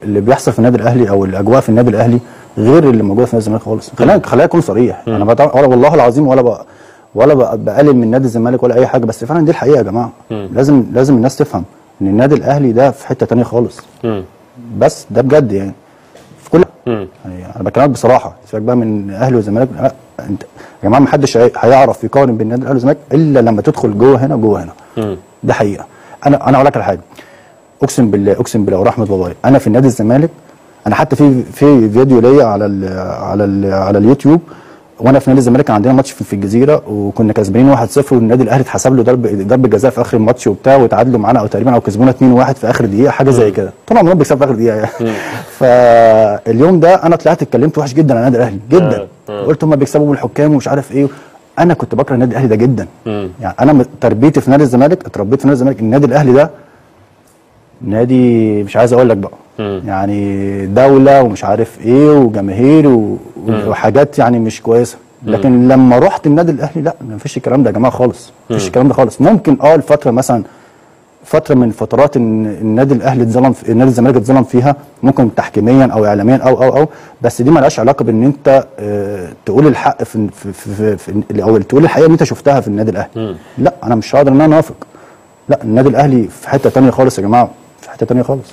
اللي بيحصل في النادي الاهلي او الاجواء في النادي الاهلي غير اللي موجوده في نادي الزمالك خالص. خلينا اكون صريح، انا ولا والله العظيم ولا بقلل من نادي الزمالك ولا اي حاجه، بس فعلا دي الحقيقه يا جماعه. لازم الناس تفهم ان النادي الاهلي ده في حته ثانيه خالص. بس ده بجد يعني في كل يعني انا بكلمك بصراحه، سيبك بقى من اهلي والزمالك. انت يا جماعه ما حدش هيعرف يقارن بين النادي الاهلي والزمالك الا لما تدخل جوه هنا. ده حقيقه. انا اقول لك على حاجه، اقسم بالله ورحمه بابايا، انا في النادي الزمالك، انا حتى في فيديو ليا على اليوتيوب، وانا في نادي الزمالك كان عندنا ماتش في الجزيره وكنا كسبانين 1-0 والنادي الاهلي اتحسب له ضربه جزاء في اخر الماتش وبتاع، وتعادلوا معانا او تقريبا او كسبونا 2-1 في اخر دقيقه، حاجه زي كده. طول عمرهم بيكسبوا في اخر دقيقه يعني. فاليوم ده انا طلعت اتكلمت وحش جدا عن النادي الاهلي جدا. قلت هم بيكسبوا بالحكام ومش عارف ايه. انا كنت بكره النادي الاهلي ده جدا. يعني انا تربيتي في نادي الزمالك، اتربيت في نادي الزمالك. النادي الاهلي ده نادي مش عايز اقول لك بقى، يعني دوله ومش عارف ايه وجماهير وحاجات يعني مش كويسه. لكن لما رحت النادي الاهلي لا، ما فيش الكلام ده يا جماعه خالص، ما فيش الكلام ده خالص. ممكن الفتره مثلا فتره من فترات النادي الاهلي اتظلم، النادي الزمالك اتظلم فيها، ممكن تحكيميا او اعلاميا او بس دي ما لهاش علاقه بان انت تقول الحق في او تقول الحقيقه اللي انت شفتها في النادي الاهلي. لا انا مش هقدر ان انا اوافق. لا النادي الاهلي في حته ثانيه خالص يا جماعه، في حته ثانيه خالص.